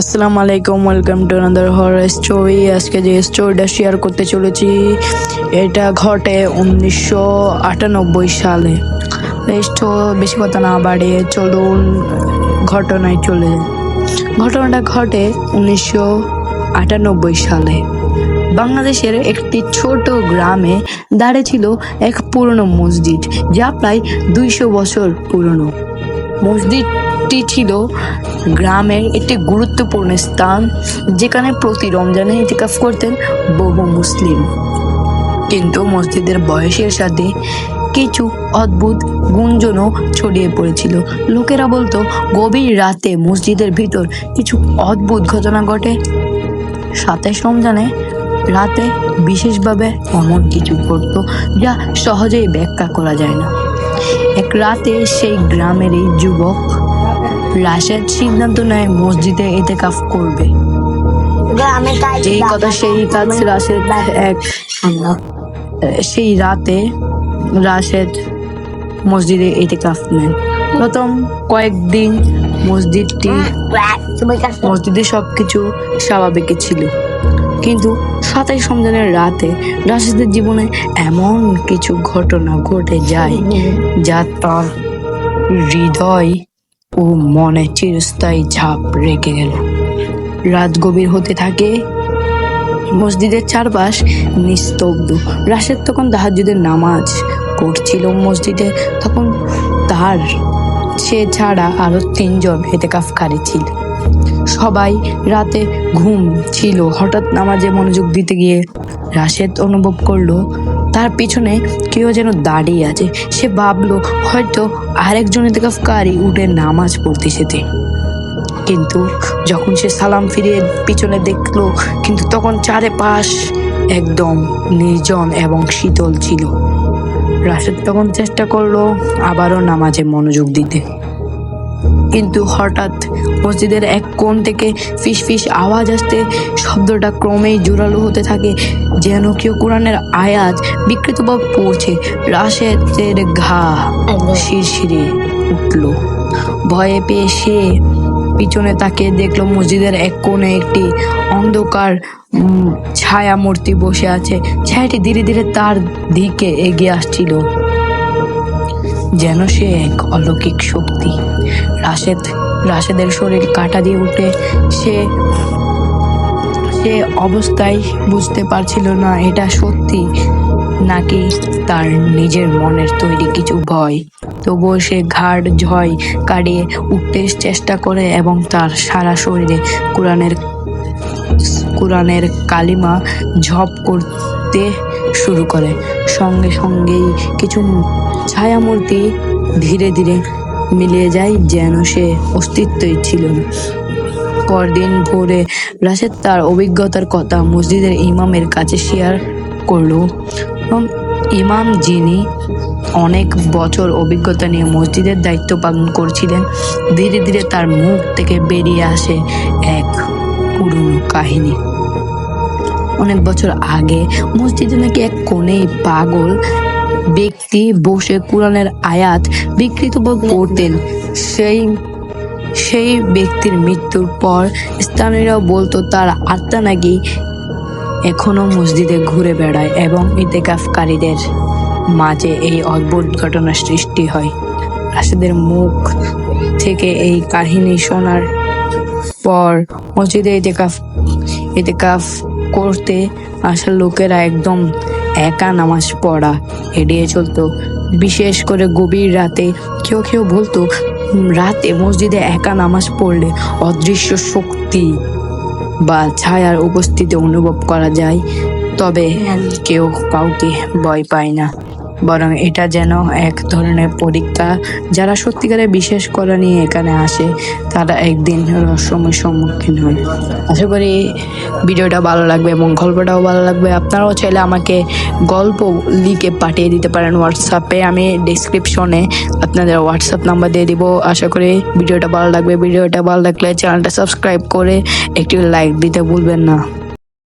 আসসালামু আলাইকুম, welcome to another horror story. আজকে যে স্টোরিটা শেয়ার করতে চলেছি এটা ঘটে 1998 সালে। তো বেশি কথা না বাড়িয়ে চলুন ঘটনায় চলে যায়। ঘটনাটা ঘটে 1998 সালে। বাংলাদেশের একটি ছোট গ্রামে দাঁড়িয়ে ছিল এক পুরনো মসজিদ, যা প্রায় 200 বছর পুরনো। মসজিদটি ছিল গ্রামের একটি গুরুত্বপূর্ণ স্থান, যেখানে প্রতি রমজানে ইতিকাফ করতেন বহু মুসলিম। কিন্তু মসজিদের বয়সের সাথে কিছু অদ্ভুত গুঞ্জনও ছড়িয়ে পড়েছিল। লোকেরা বলতো গভীর রাতে মসজিদের ভিতর কিছু অদ্ভুত ঘটনা ঘটে। 27 রমজানে রাতে বিশেষভাবে এমন কিছু ঘটতো যা সহজেই ব্যাখ্যা করা যায় না। এক রাতে সেই গ্রামের এই যুবক রাশেদ সিদ্ধান্ত নেয় মসজিদে ইতিকাফ করবে। এই কথা সেই কাজ রাশেদ সেই রাতে রাশেদ মসজিদে ইতিকাফ নেন। প্রথম কয়েকদিন মসজিদে সবকিছু স্বাভাবিক ছিল, কিন্তু 27 রমজানের রাতে রাশেদের জীবনে এমন কিছু ঘটনা ঘটে যায় যা তার হৃদয় ও মনে চিরস্থায়ী ছাপ রেখে গেল। রাত গভীর হতে থাকে, মসজিদের চারপাশ নিস্তব্ধ। রাশেদ তখন তাহাজ্জুদের নামাজ পড়ছিল মসজিদে। তখন সে ছাড়া আরো 3 জন ইতিকাফকারী ছিল। সবাই রাতে ঘুম ছিল। হঠাৎ নামাজে মনোযোগ দিতে গিয়ে রাশেদ অনুভব করলো তার পিছনে কেউ যেন দাঁড়িয়ে আছে। সে ভাবলো হয়তো আরেকজন ইতিকাফকারী উঠে নামাজ পড়তেছে। কিন্তু যখন সে সালাম ফিরিয়ে পিছনে দেখলো, কিন্তু তখন চারপাশ একদম নির্জন এবং শীতল ছিল। রাশেদ তখন চেষ্টা করলো আবারও নামাজে মনোযোগ দিতে, কিন্তু হঠাৎ মসজিদের এক কোণ থেকে ফিসফিস আওয়াজ আসতে শব্দটা ক্রমেই জোরালো হতে থাকে, যেন কেউ কোরআনের আয়াত বিকৃতভাবে পড়ছে। রাশেদের ঘা শিরশিরে উঠল। ভয়ে পেয়ে সে পিছনে তাকিয়ে দেখলো মসজিদের এক কোণে একটি অন্ধকার ছায়া মূর্তি বসে আছে। ছায়াটি ধীরে ধীরে তার দিকে এগিয়ে আসছিল, যেন সে এক অলৌকিক শক্তি। রাশেদের শরীর কাঁটা দিয়ে উঠে। সে অবস্থায় বুঝতে পারছিল না এটা সত্যি নাকি তার নিজের মনের তৈরি কিছু ভয়। তবুও সে ঘাড় ঝয় কাটিয়ে উঠতে চেষ্টা করে এবং তার সারা শরীরে কোরআনের কালিমা ঝপ করতে শুরু করে। সঙ্গে সঙ্গেই কিছু ছায়ামূর্তি ধীরে ধীরে মিলিয়ে যায়, যেন সে অস্তিত্বই ছিল না। পরদিন ভোরে রাশেদ তার অভিজ্ঞতার কথা মসজিদের ইমামের কাছে শেয়ার করলো। ইমাম, যিনি অনেক বছর অভিজ্ঞতা নিয়ে মসজিদের দায়িত্ব পালন করছিলেন, ধীরে ধীরে তার মুখ থেকে বেরিয়ে আসে এক পুরনো কাহিনী। অনেক বছর আগে মসজিদে নাকি এক কোণেই পাগল ব্যক্তি বসে কোরআনের আয়াত বিকৃতভাবে পড়তেন। সেই ব্যক্তির মৃত্যুর পর স্থানীয়রা বলতো তার আত্মা নাকি এখনো মসজিদে ঘুরে বেড়ায় এবং ইতিকাফকারীদের মাঝে এই অদ্ভুত ঘটনার সৃষ্টি হয়। রাশেদের মুখ থেকে এই কাহিনী শোনার পর মসজিদে ইতিকাফ করতে আসা লোকেরা একদম একা নামাজ পড়া এড়িয়ে চলতো। বিশেষ করে গভীর রাতে কেউ কেউ বলতো রাতে মসজিদে একা নামাজ পড়লে অদৃশ্য শক্তি বা ছায়ার উপস্থিতি অনুভব করা যায়। তবে কেউ কাউকে ভয় পায় না, বরং এটা যেন এক ধরনের পরীক্ষা। যারা সত্যিকারে বিশ্বাস করা নিয়ে এখানে আসে তারা একদিন রহস্যময় সম্মুখীন হয়। আশা করি ভিডিওটা ভালো লাগবে এবং গল্পটাও ভালো লাগবে। আপনারাও চাইলে আমাকে গল্প লিখে পাঠিয়ে দিতে পারেন হোয়াটসঅ্যাপে। আমি ডিসক্রিপশনে আপনাদের হোয়াটসঅ্যাপ নাম্বার দিয়ে দিব। আশা করি ভিডিওটা ভালো লাগবে। ভিডিওটা ভালো লাগলে চ্যানেলটা সাবস্ক্রাইব করে একটি লাইক দিতে ভুলবেন না।